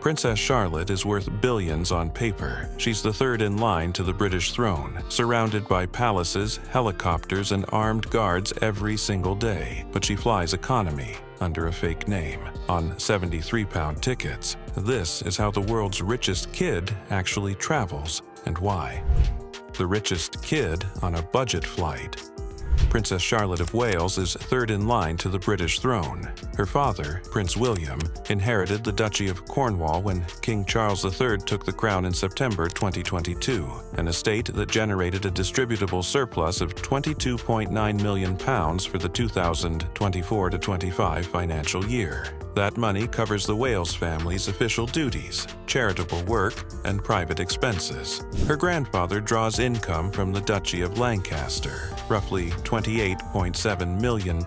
Princess Charlotte is worth billions on paper. She's the third in line to the British throne, surrounded by palaces, helicopters, and armed guards every single day. But she flies economy under a fake name on 73-pound tickets. This is how the world's richest kid actually travels, and why. The richest kid on a budget flight. Princess Charlotte of Wales is third in line to the British throne. Her father, Prince William, inherited the Duchy of Cornwall when King Charles III took the crown in September 2022, an estate that generated a distributable surplus of £22.9 million for the 2024-25 financial year. That money covers the Wales family's official duties, charitable work, and private expenses. Her grandfather draws income from the Duchy of Lancaster, roughly £28.7 million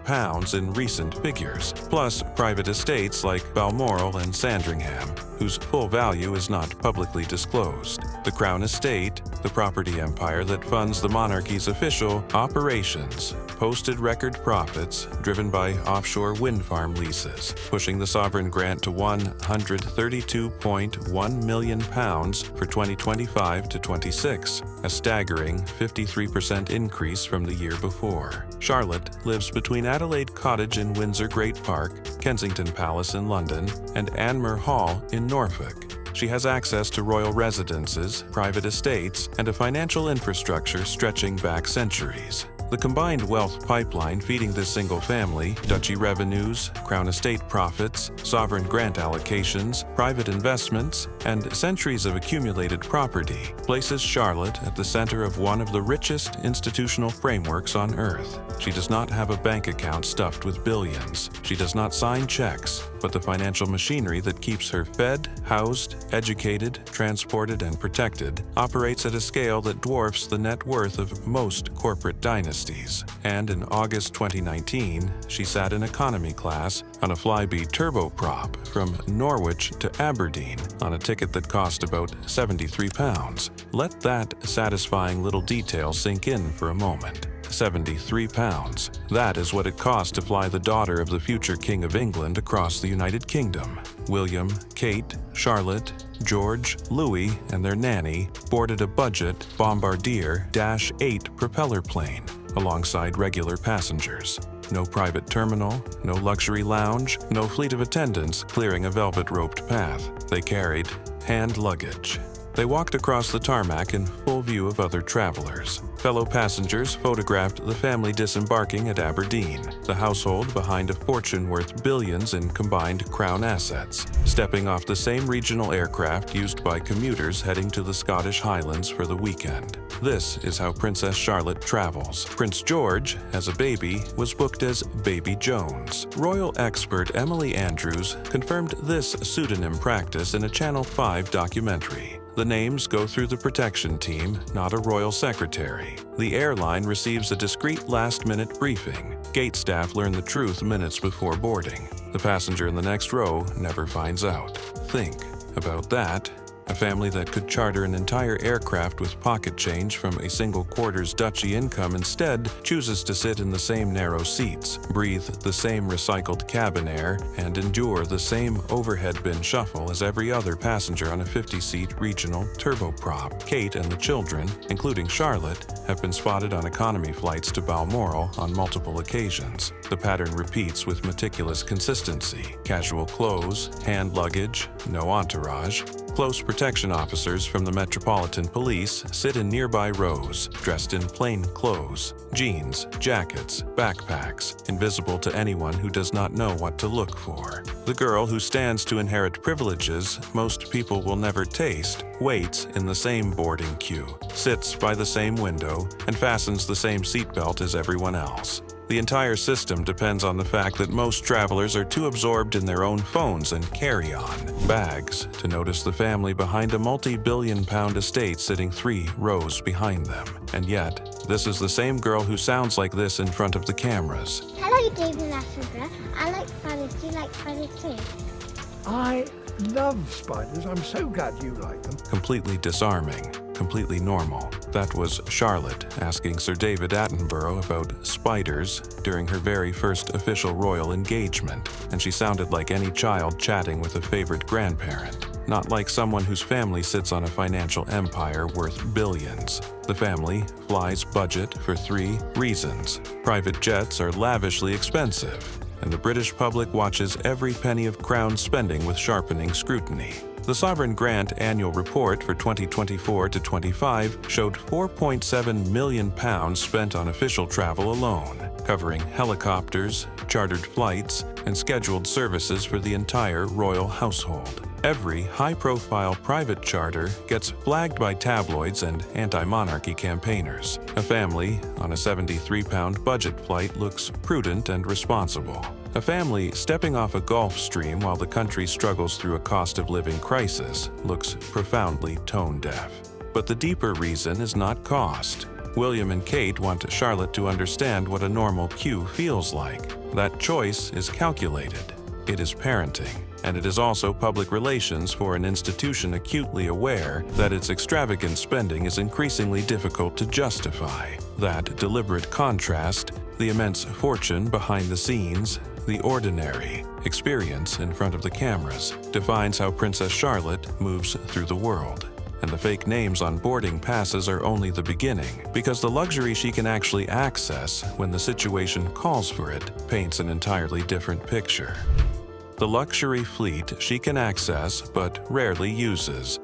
in recent figures, plus private estates like Balmoral and Sandringham, whose full value is not publicly disclosed. The Crown Estate, the property empire that funds the monarchy's official operations, posted record profits driven by offshore wind farm leases, pushing the sovereign grant to £132.1 million for 2025 to 26, a staggering 53% increase from the year before. Charlotte lives between Adelaide Cottage in Windsor Great Park, Kensington Palace in London, and Anmer Hall in Norfolk. She has access to royal residences, private estates, and a financial infrastructure stretching back centuries. The combined wealth pipeline feeding this single family, duchy revenues, crown estate profits, sovereign grant allocations, private investments, and centuries of accumulated property, places Charlotte at the center of one of the richest institutional frameworks on Earth. She does not have a bank account stuffed with billions. She does not sign checks, but the financial machinery that keeps her fed, housed, educated, transported, and protected operates at a scale that dwarfs the net worth of most corporate dynasties. And in August 2019, she sat in economy class on a Flybe turboprop from Norwich to Aberdeen on a ticket that cost about £73. Let that satisfying little detail sink in for a moment. £73. That is what it cost to fly the daughter of the future King of England across the United Kingdom. William, Kate, Charlotte, George, Louis, and their nanny boarded a budget Bombardier Dash 8 propeller plane alongside regular passengers. No private terminal, no luxury lounge, no fleet of attendants clearing a velvet-roped path. They carried hand luggage. They walked across the tarmac in full view of other travelers. Fellow passengers photographed the family disembarking at Aberdeen, the household behind a fortune worth billions in combined crown assets, stepping off the same regional aircraft used by commuters heading to the Scottish Highlands for the weekend. This is how Princess Charlotte travels. Prince George, as a baby, was booked as Baby Jones. Royal expert Emily Andrews confirmed this pseudonym practice in a Channel 5 documentary. The names go through the protection team, not a royal secretary. The airline receives a discreet last-minute briefing. Gate staff learn the truth minutes before boarding. The passenger in the next row never finds out. Think about that. A family that could charter an entire aircraft with pocket change from a single quarter's duchy income instead chooses to sit in the same narrow seats, breathe the same recycled cabin air, and endure the same overhead bin shuffle as every other passenger on a 50-seat regional turboprop. Kate and the children, including Charlotte, have been spotted on economy flights to Balmoral on multiple occasions. The pattern repeats with meticulous consistency. Casual clothes, hand luggage, no entourage. Close protection officers from the Metropolitan Police sit in nearby rows, dressed in plain clothes, jeans, jackets, backpacks, invisible to anyone who does not know what to look for. The girl who stands to inherit privileges most people will never taste waits in the same boarding queue, sits by the same window, and fastens the same seatbelt as everyone else. The entire system depends on the fact that most travelers are too absorbed in their own phones and carry-on bags to notice the family behind a multi-billion-pound estate sitting 3 rows behind them. And yet, this is the same girl who sounds like this in front of the cameras. Hello, David Attenborough. I like spiders. Do you like spiders too? I love spiders. I'm so glad you like them. Completely disarming, completely normal. That was Charlotte asking Sir David Attenborough about spiders during her very first official royal engagement, and she sounded like any child chatting with a favorite grandparent. not like someone whose family sits on a financial empire worth billions. The family flies budget for 3 reasons. Private jets are lavishly expensive, and the British public watches every penny of Crown spending with sharpening scrutiny. The Sovereign Grant Annual Report for 2024 to 25 showed £4.7 million spent on official travel alone, covering helicopters, chartered flights, and scheduled services for the entire royal household. Every high-profile private charter gets flagged by tabloids and anti-monarchy campaigners. A family on a £73 budget flight looks prudent and responsible. A family stepping off a Gulf Stream while the country struggles through a cost-of-living crisis looks profoundly tone-deaf. But the deeper reason is not cost. William and Kate want Charlotte to understand what a normal queue feels like. That choice is calculated. It is parenting. And it is also public relations for an institution acutely aware that its extravagant spending is increasingly difficult to justify. That deliberate contrast, the immense fortune behind the scenes, the ordinary experience in front of the cameras, defines how Princess Charlotte moves through the world. And the fake names on boarding passes are only the beginning, because the luxury she can actually access when the situation calls for it paints an entirely different picture. The luxury fleet she can access but rarely uses.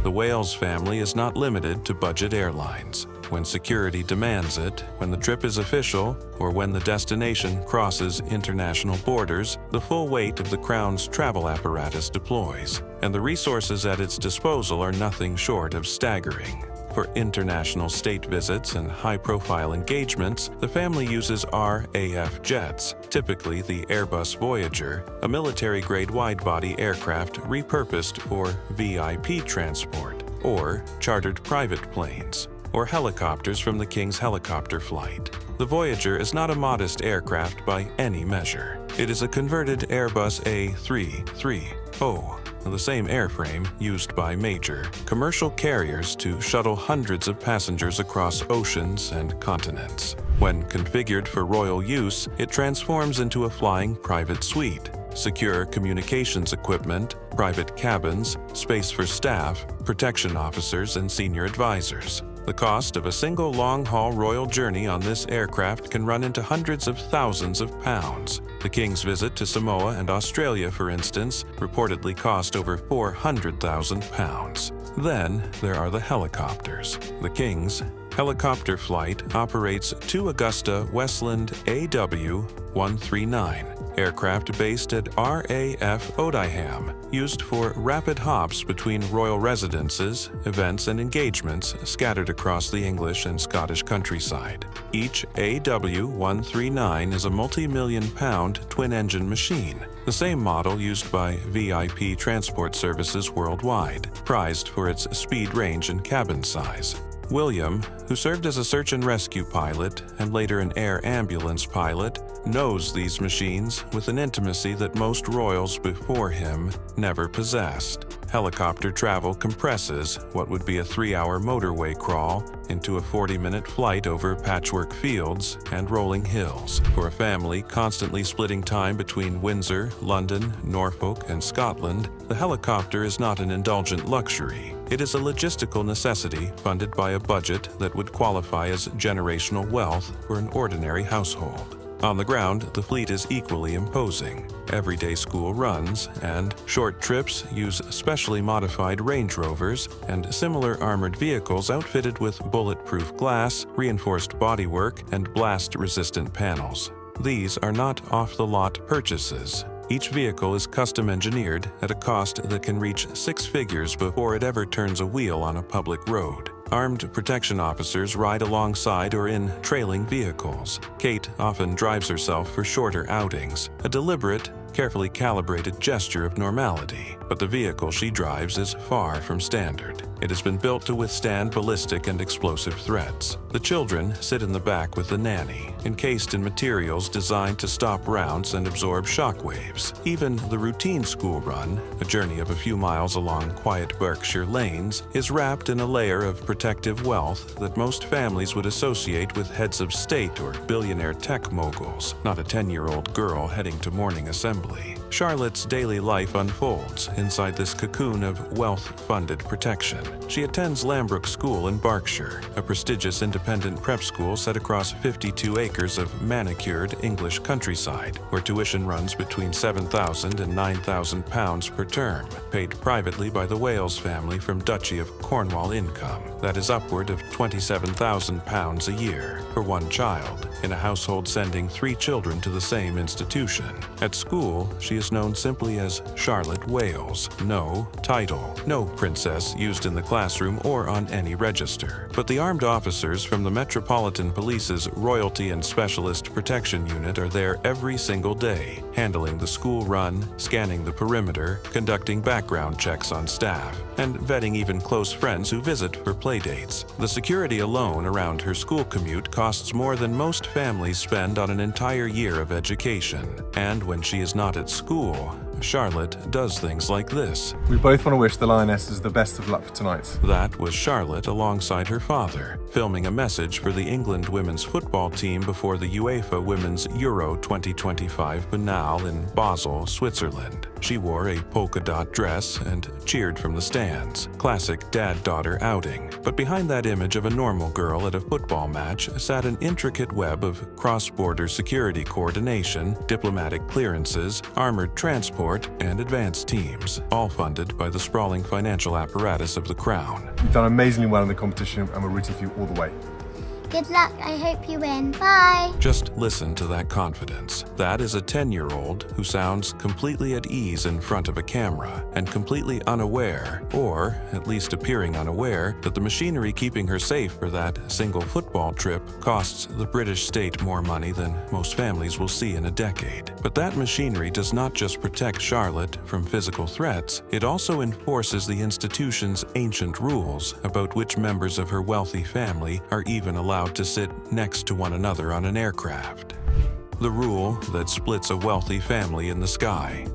The Wales family is not limited to budget airlines. When security demands it, when the trip is official, or when the destination crosses international borders, the full weight of the Crown's travel apparatus deploys, and the resources at its disposal are nothing short of staggering. For international state visits and high-profile engagements, the family uses RAF jets, typically the Airbus Voyager, a military-grade wide-body aircraft repurposed for VIP transport, or chartered private planes, or helicopters from the King's helicopter flight. The Voyager is not a modest aircraft by any measure. It is a converted Airbus A330, the same airframe used by major commercial carriers to shuttle hundreds of passengers across oceans and continents. When configured for royal use, it transforms into a flying private suite, secure communications equipment, private cabins, space for staff, protection officers, and senior advisors. The cost of a single long-haul royal journey on this aircraft can run into hundreds of thousands of pounds. The King's visit to Samoa and Australia, for instance, reportedly cost over £400,000. Then there are the helicopters. The King's helicopter flight operates 2 Augusta Westland AW-139, aircraft based at RAF Odiham, used for rapid hops between royal residences, events, and engagements scattered across the English and Scottish countryside. Each AW-139 is a multi-million-pound twin-engine machine, the same model used by VIP transport services worldwide, prized for its speed, range, and cabin size. William, who served as a search and rescue pilot and later an air ambulance pilot, knows these machines with an intimacy that most royals before him never possessed. Helicopter travel compresses what would be a 3-hour motorway crawl into a 40-minute flight over patchwork fields and rolling hills. For a family constantly splitting time between Windsor, London, Norfolk, and Scotland, the helicopter is not an indulgent luxury. It is a logistical necessity funded by a budget that would qualify as generational wealth for an ordinary household. On the ground, the fleet is equally imposing. Everyday school runs and short trips use specially modified Range Rovers and similar armored vehicles outfitted with bulletproof glass, reinforced bodywork, and blast-resistant panels. These are not off-the-lot purchases. Each vehicle is custom-engineered at a cost that can reach 6 figures before it ever turns a wheel on a public road. Armed protection officers ride alongside or in trailing vehicles. Kate often drives herself for shorter outings, a deliberate, carefully calibrated gesture of normality. But the vehicle she drives is far from standard. It has been built to withstand ballistic and explosive threats. The children sit in the back with the nanny, encased in materials designed to stop rounds and absorb shock waves. Even the routine school run, a journey of a few miles along quiet Berkshire lanes, is wrapped in a layer of protective protective wealth that most families would associate with heads of state or billionaire tech moguls, not a 10-year-old girl heading to morning assembly. Charlotte's daily life unfolds inside this cocoon of wealth-funded protection. She attends Lambrook School in Berkshire, a prestigious independent prep school set across 52 acres of manicured English countryside, where tuition runs between £7,000 and £9,000 per term, paid privately by the Wales family from Duchy of Cornwall income. That is upward of £27,000 a year for one child, in a household sending 3 children to the same institution. At school, she is known simply as Charlotte Wales. No title, no princess used in the classroom or on any register. But the armed officers from the Metropolitan Police's Royalty and Specialist Protection Unit are there every single day, handling the school run, scanning the perimeter, conducting background checks on staff, and vetting even close friends who visit for playdates. The security alone around her school commute costs more than most families spend on an entire year of education. And when she is not at school, Charlotte does things like this. We both want to wish the Lionesses the best of luck for tonight. That was Charlotte alongside her father, filming a message for the England women's football team before the UEFA Women's Euro 2025 finale in Basel, Switzerland. She wore a polka dot dress and cheered from the stands. Classic dad-daughter outing. But behind that image of a normal girl at a football match sat an intricate web of cross-border security coordination, diplomatic clearances, armored transport, and advanced teams, all funded by the sprawling financial apparatus of the Crown. You've done amazingly well in the competition and we're rooting for you all the way. Good luck. I hope you win. Bye. Just listen to that confidence. That is a 10-year-old who sounds completely at ease in front of a camera and completely unaware, or at least appearing unaware, that the machinery keeping her safe for that single football trip costs the British state more money than most families will see in a decade. But that machinery does not just protect Charlotte from physical threats, it also enforces the institution's ancient rules about which members of her wealthy family are even allowed to sit next to one another on an aircraft. The rule that splits a wealthy family in the sky.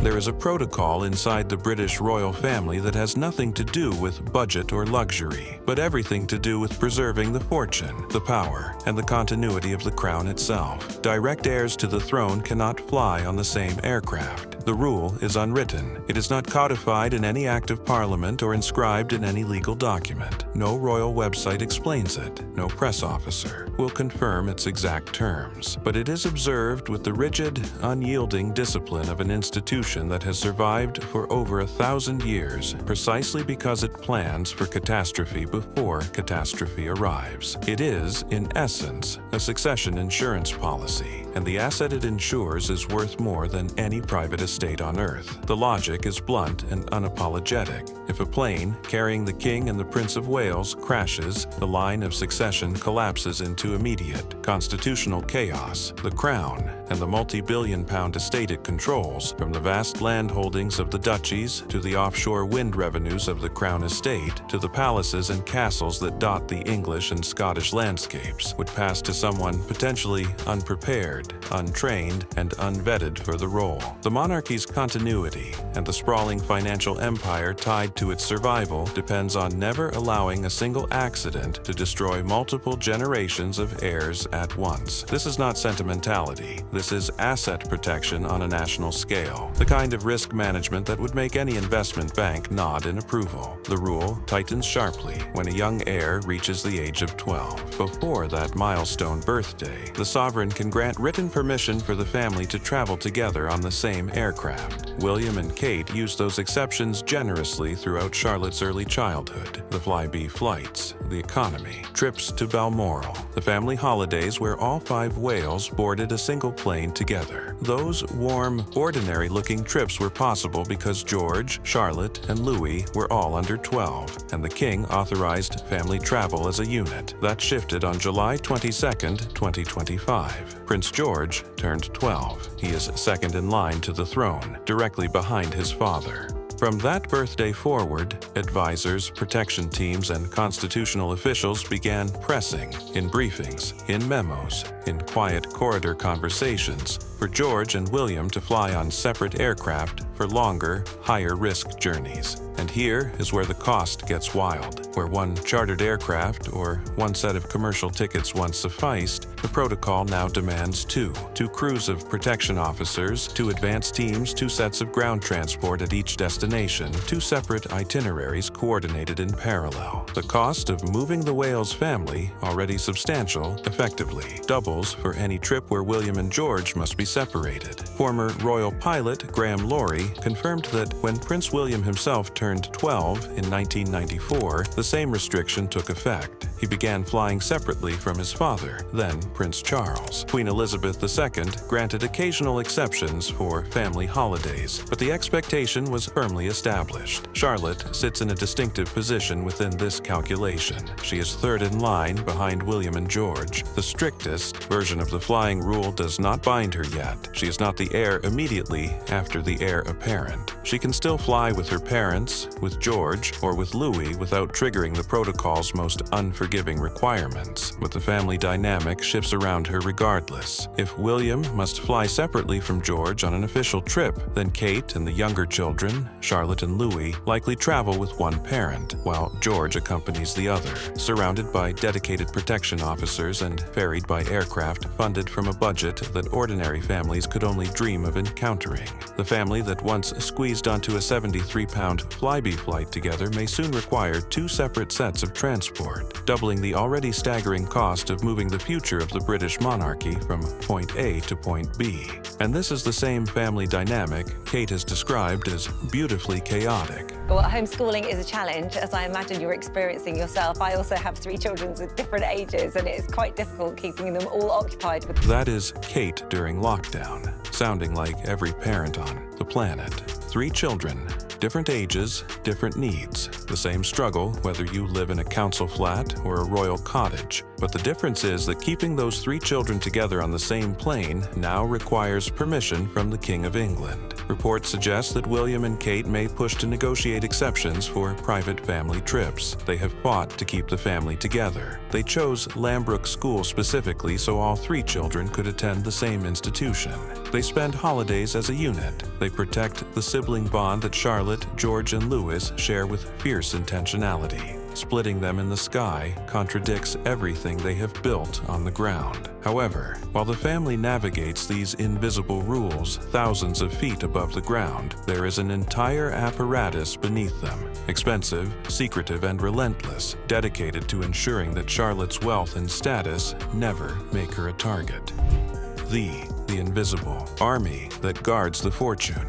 There is a protocol inside the British royal family that has nothing to do with budget or luxury, but everything to do with preserving the fortune, the power, and the continuity of the crown itself. Direct heirs to the throne cannot fly on the same aircraft. The rule is unwritten. It is not codified in any act of parliament or inscribed in any legal document. No royal website explains it. No press officer will confirm its exact terms. But it is observed with the rigid, unyielding discipline of an institution that has survived for over 1,000 years, precisely because it plans for catastrophe before catastrophe arrives. It is, in essence, a succession insurance policy, and the asset it insures is worth more than any private estate on Earth. The logic is blunt and unapologetic. If a plane carrying the King and the Prince of Wales crashes, the line of succession collapses into immediate constitutional chaos. The Crown and the multi-billion-pound estate it controls, from the vast land holdings of the duchies to the offshore wind revenues of the Crown estate to the palaces and castles that dot the English and Scottish landscapes, would pass to someone potentially unprepared, untrained, and unvetted for the role. The monarchy's continuity and the sprawling financial empire tied to its survival depends on never allowing a single accident to destroy multiple generations of heirs at once. This is not sentimentality. This is asset protection on a national scale, the kind of risk management that would make any investment bank nod in approval. The rule tightens sharply when a young heir reaches the age of 12. Before that milestone birthday, the sovereign can grant written permission for the family to travel together on the same aircraft. William and Kate used those exceptions generously throughout Charlotte's early childhood. The Flybe flights, the economy, trips to Balmoral, the family holidays where all 5 Wales boarded a single plane together. Those warm, ordinary-looking trips were possible because George, Charlotte, and Louis were all under 12, and the King authorized family travel as a unit. That shifted on July 22, 2025. Prince George turned 12. He is second in line to the throne, directly behind his father. From that birthday forward, advisors, protection teams, and constitutional officials began pressing, in briefings, in memos, in quiet corridor conversations, for George and William to fly on separate aircraft for longer, higher-risk journeys. And here is where the cost gets wild. Where one chartered aircraft or one set of commercial tickets once sufficed, the protocol now demands two crews of protection officers, 2 advance teams, 2 sets of ground transport at each destination, 2 separate itineraries coordinated in parallel. The cost of moving the Wales family, already substantial, effectively doubles for any trip where William and George must be separated. Former royal pilot Graham Laurie confirmed that when Prince William himself turned 12 in 1994, the same restriction took effect. He began flying separately from his father, then Prince Charles. Queen Elizabeth II granted occasional exceptions for family holidays, but the expectation was firmly established. Charlotte sits in a distinctive position within this calculation. She is third in line behind William and George. The strictest version of the flying rule does not bind her yet. She is not the heir immediately after the heir apparent. She can still fly with her parents, with George, or with Louis without triggering the protocol's most unforgiving requirements, but the family dynamic shifts around her regardless. If William must fly separately from George on an official trip, then Kate and the younger children, Charlotte and Louis, likely travel with one parent, while George accompanies the other, surrounded by dedicated protection officers and ferried by aircraft funded from a budget that ordinary families could only dream of encountering. The family that once squeezed onto a 73-pound Flybe flight together may soon require 2 separate sets of transport, doubling the already staggering cost of moving the future of the British monarchy from point A to point B. And this is the same family dynamic Kate has described as beautifully chaotic. Well, homeschooling is a challenge, as I imagine you're experiencing yourself. I also have 3 children at different ages, and it's quite difficult keeping them all occupied with... That is Kate during lockdown, sounding like every parent on the planet. 3 children, different ages, different needs. The same struggle whether you live in a council flat or a royal cottage. But the difference is that keeping those 3 children together on the same plane now requires permission from the King of England. Reports suggest that William and Kate may push to negotiate exceptions for private family trips. They have fought to keep the family together. They chose Lambrook School specifically so all 3 children could attend the same institution. They spend holidays as a unit. They protect the sibling bond that Charlotte, George, and Louis share with fierce intentionality. Splitting them in the sky contradicts everything they have built on the ground. However, while the family navigates these invisible rules thousands of feet above the ground, there is an entire apparatus beneath them, expensive, secretive, and relentless, dedicated to ensuring that Charlotte's wealth and status never make her a target. The invisible army that guards the fortune.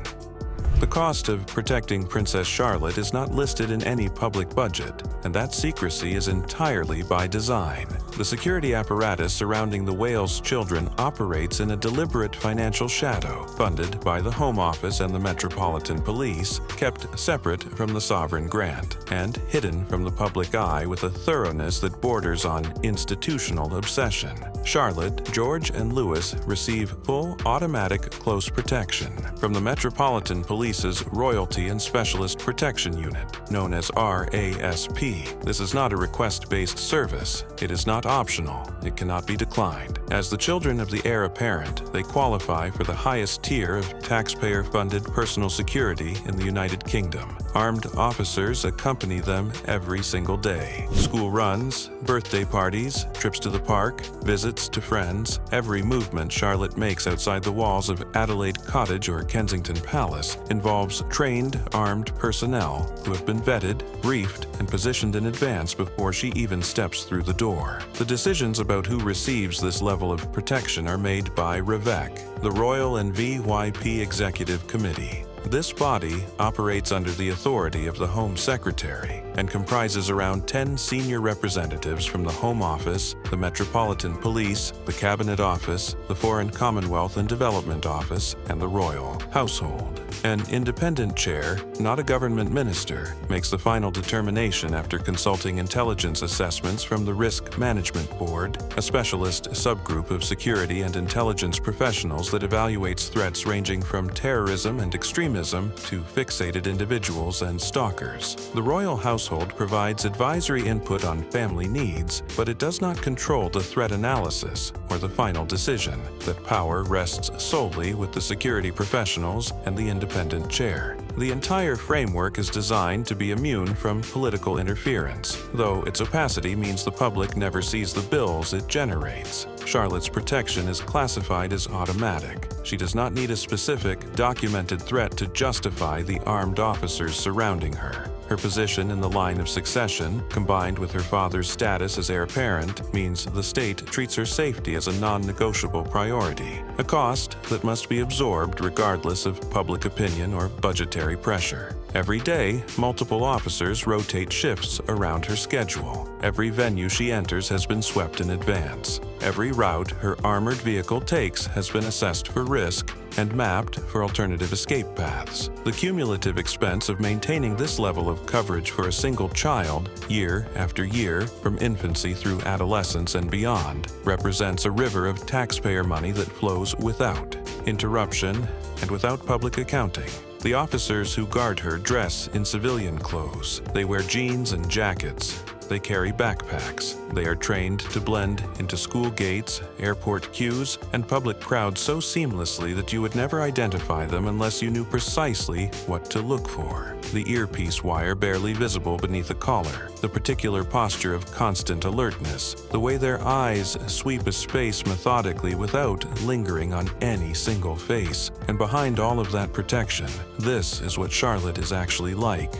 The cost of protecting Princess Charlotte is not listed in any public budget, and that secrecy is entirely by design. The security apparatus surrounding the Wales children operates in a deliberate financial shadow, funded by the Home Office and the Metropolitan Police, kept separate from the sovereign grant, and hidden from the public eye with a thoroughness that borders on institutional obsession. Charlotte, George, and Louis receive full automatic close protection from the Metropolitan Police's Royalty and Specialist Protection Unit, known as RASP. This is not a request-based service. It is not optional. It cannot be declined. As the children of the heir apparent, they qualify for the highest tier of taxpayer-funded personal security in the United Kingdom. Armed officers accompany them every single day. School runs, birthday parties, trips to the park, visits to friends, every movement Charlotte makes outside the walls of Adelaide Cottage or Kensington Palace involves trained, armed personnel who have been vetted, briefed, and positioned in advance before she even steps through the door. The decisions about who receives this level of protection are made by REVEC, the Royal and VYP Executive Committee. This body operates under the authority of the Home Secretary and comprises around 10 senior representatives from the Home Office, the Metropolitan Police, the Cabinet Office, the Foreign Commonwealth and Development Office, and the Royal Household. An independent chair, not a government minister, makes the final determination after consulting intelligence assessments from the Risk Management Board, a specialist subgroup of security and intelligence professionals that evaluates threats ranging from terrorism and extremism to fixated individuals and stalkers. The Royal Household provides advisory input on family needs, but it does not control the threat analysis or the final decision. That power rests solely with the security professionals and the independent chair. The entire framework is designed to be immune from political interference, though its opacity means the public never sees the bills it generates. Charlotte's protection is classified as automatic. She does not need a specific, documented threat to justify the armed officers surrounding her. Her position in the line of succession, combined with her father's status as heir apparent, means the state treats her safety as a non-negotiable priority, a cost that must be absorbed regardless of public opinion or budgetary pressure. Every day, multiple officers rotate shifts around her schedule. Every venue she enters has been swept in advance. Every route her armored vehicle takes has been assessed for risk and mapped for alternative escape paths. The cumulative expense of maintaining this level of coverage for a single child, year after year, from infancy through adolescence and beyond, represents a river of taxpayer money that flows without interruption and without public accounting. The officers who guard her dress in civilian clothes. They wear jeans and jackets. They carry backpacks. They are trained to blend into school gates, airport queues, and public crowds so seamlessly that you would never identify them unless you knew precisely what to look for. The earpiece wire barely visible beneath a collar, the particular posture of constant alertness, the way their eyes sweep a space methodically without lingering on any single face. And behind all of that protection, this is what Charlotte is actually like.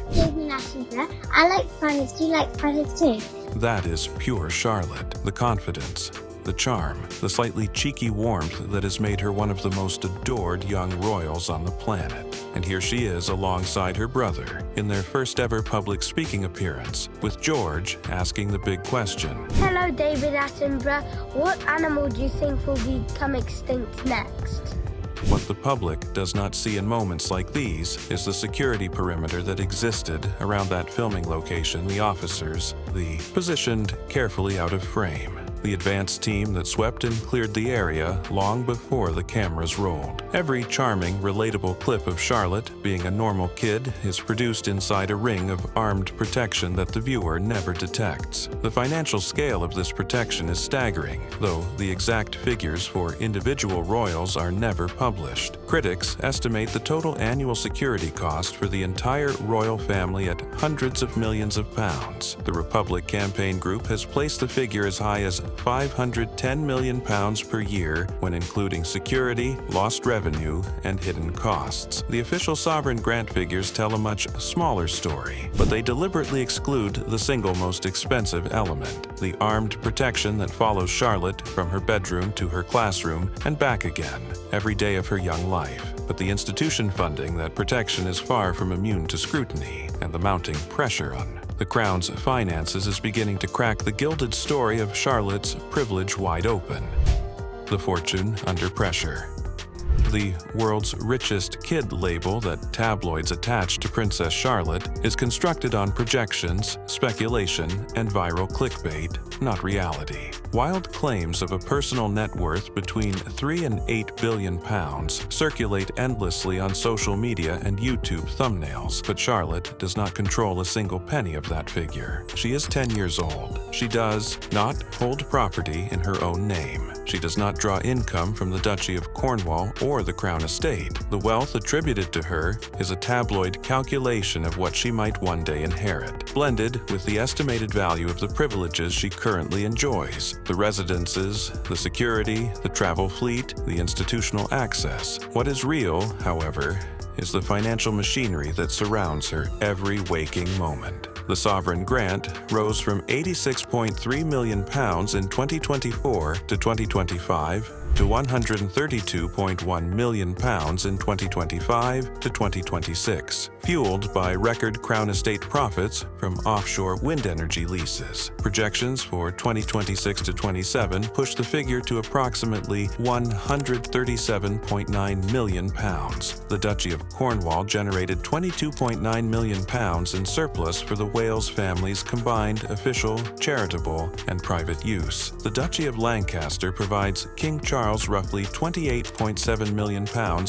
I like spiders. Do you like spiders too? That is pure Charlotte. The confidence, the charm, the slightly cheeky warmth that has made her one of the most adored young royals on the planet. And here she is alongside her brother in their first ever public speaking appearance, with George asking the big question. Hello, David Attenborough. What animal do you think will become extinct next? What the public does not see in moments like these is the security perimeter that existed around that filming location, the officers, positioned carefully out of frame. The advanced team that swept and cleared the area long before the cameras rolled. Every charming, relatable clip of Charlotte being a normal kid is produced inside a ring of armed protection that the viewer never detects. The financial scale of this protection is staggering, though the exact figures for individual royals are never published. Critics estimate the total annual security cost for the entire royal family at hundreds of millions of pounds. The Republic Campaign Group has placed the figure as high as £510 million per year when including security, lost revenue, and hidden costs. The official sovereign grant figures tell a much smaller story, but they deliberately exclude the single most expensive element, the armed protection that follows Charlotte from her bedroom to her classroom and back again every day of her young life. But the institution funding that protection is far from immune to scrutiny and the mounting pressure on the Crown's finances is beginning to crack the gilded story of Charlotte's privilege wide open. The fortune under pressure. The world's richest kid label that tabloids attach to Princess Charlotte is constructed on projections, speculation, and viral clickbait, not reality. Wild claims of a personal net worth between 3 and 8 billion pounds circulate endlessly on social media and YouTube thumbnails, but Charlotte does not control a single penny of that figure. She is 10 years old. She does not hold property in her own name. She does not draw income from the Duchy of Cornwall or the Crown Estate. The wealth attributed to her is a tabloid calculation of what she might one day inherit, blended with the estimated value of the privileges she currently enjoys. The residences, the security, the travel fleet, the institutional access. What is real, however, is the financial machinery that surrounds her every waking moment. The sovereign grant rose from £86.3 million in 2024 to 2025 to £132.1 million in 2025 to 2026, fueled by record Crown Estate profits from offshore wind energy leases. Projections for 2026 to 27 push the figure to approximately £137.9 million. The Duchy of Cornwall generated £22.9 million in surplus for the Wales family's combined official, charitable, and private use. The Duchy of Lancaster provides King Charles roughly £28.7 million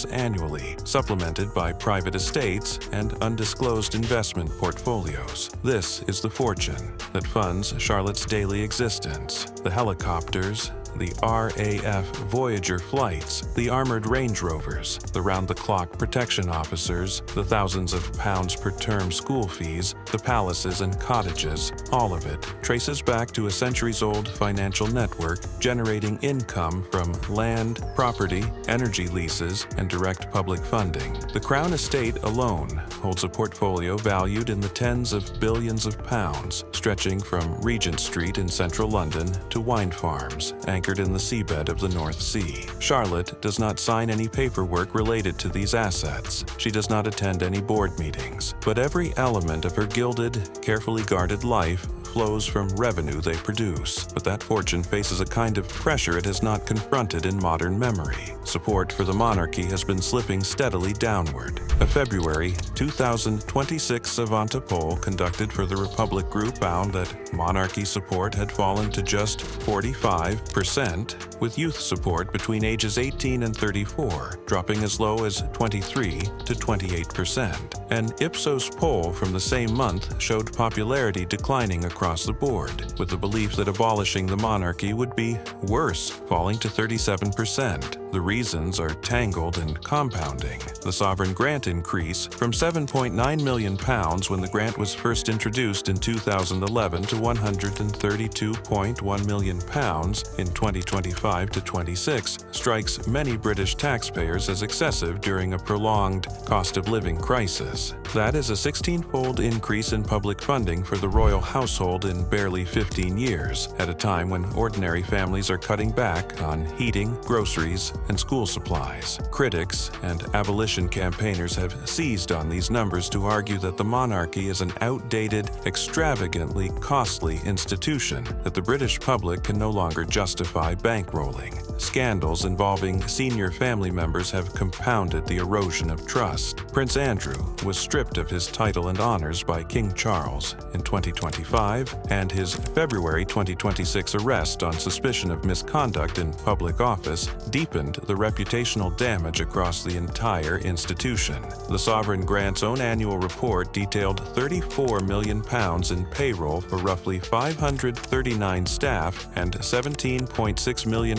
annually, supplemented by private estates and undisclosed investment portfolios. This is the fortune that funds Charlotte's daily existence, the helicopters, the RAF Voyager flights, the armored Range Rovers, the round-the-clock protection officers, the thousands of pounds per term school fees, the palaces and cottages, all of it traces back to a centuries-old financial network generating income from land, property, energy leases, and direct public funding. The Crown Estate alone holds a portfolio valued in the tens of billions of pounds, stretching from Regent Street in central London to wine farms anchored in the seabed of the North Sea. Charlotte does not sign any paperwork related to these assets. She does not attend any board meetings, but every element of her gilded, carefully guarded life flows from revenue they produce. But that fortune faces a kind of pressure it has not confronted in modern memory. Support for the monarchy has been slipping steadily downward. A February 2026 Savanta poll conducted for the Republic Group found that monarchy support had fallen to just 45%, with youth support between ages 18 and 34 dropping as low as 23 to 28%. An Ipsos poll from the same month showed popularity declining across the board, with the belief that abolishing the monarchy would be worse, falling to 37%. The reasons are tangled and compounding. The sovereign grant increase from £7.9 million when the grant was first introduced in 2011 to £132.1 million in 2025 to 26 strikes many British taxpayers as excessive during a prolonged cost of living crisis. That is a 16-fold increase in public funding for the royal household in barely 15 years, at a time when ordinary families are cutting back on heating, groceries, and school supplies. Critics and abolition campaigners have seized on these numbers to argue that the monarchy is an outdated, extravagantly costly institution that the British public can no longer justify bankrolling. Scandals involving senior family members have compounded the erosion of trust. Prince Andrew was stripped of his title and honors by King Charles in 2025, and his February 2026 arrest on suspicion of misconduct in public office deepened the reputational damage across the entire institution. The sovereign grant's own annual report detailed £34 million in payroll for roughly 539 staff and £17.6 million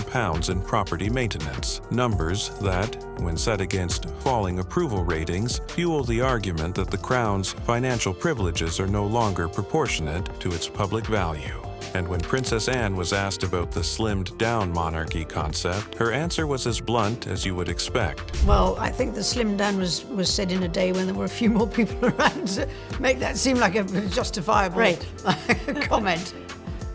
in property maintenance. Numbers that, when set against falling approval ratings, fuel the argument that the Crown's financial privileges are no longer proportionate to its public value. And when Princess Anne was asked about the slimmed-down monarchy concept, her answer was as blunt as you would expect. Well, I think the slimmed down was said in a day when there were a few more people around to make that seem like a justifiable comment.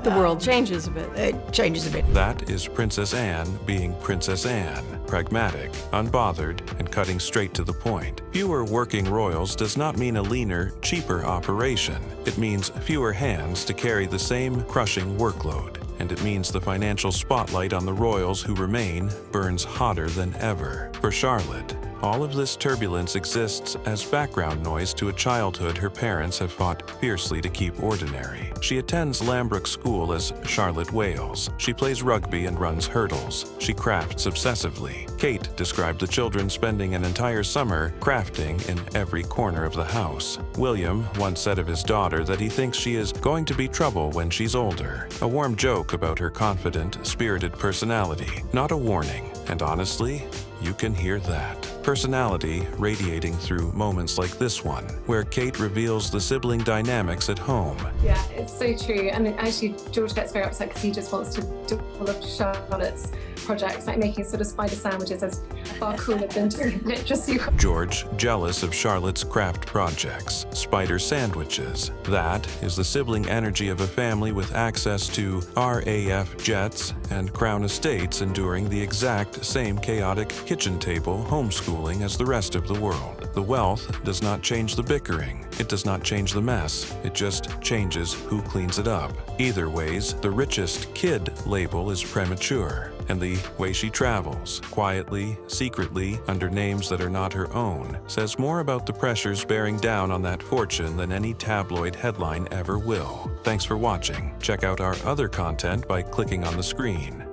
The world changes a bit. It changes a bit. That is Princess Anne being Princess Anne, pragmatic, unbothered, and cutting straight to the point. Fewer working royals does not mean a leaner, cheaper operation. It means fewer hands to carry the same crushing workload. And it means the financial spotlight on the royals who remain burns hotter than ever. For Charlotte, all of this turbulence exists as background noise to a childhood her parents have fought fiercely to keep ordinary. She attends Lambrook School as Charlotte Wales. She plays rugby and runs hurdles. She crafts obsessively. Kate described the children spending an entire summer crafting in every corner of the house. William once said of his daughter that he thinks she is going to be trouble when she's older. A warm joke about her confident, spirited personality, not a warning. And honestly, you can hear that. Personality radiating through moments like this one, where Kate reveals the sibling dynamics at home. Yeah, it's so true. And actually, George gets very upset because he just wants to do all of Charlotte's projects, like making sort of spider sandwiches, as far cooler than doing literacy. George, jealous of Charlotte's craft projects, spider sandwiches. That is the sibling energy of a family with access to RAF jets and Crown estates enduring the exact same chaotic kitchen table homeschooling as the rest of the world. The wealth does not change the bickering. It does not change the mess. It just changes who cleans it up. Either ways, the richest kid label is premature. And the way she travels, quietly, secretly, under names that are not her own, says more about the pressures bearing down on that fortune than any tabloid headline ever will. Thanks for watching. Check out our other content by clicking on the screen.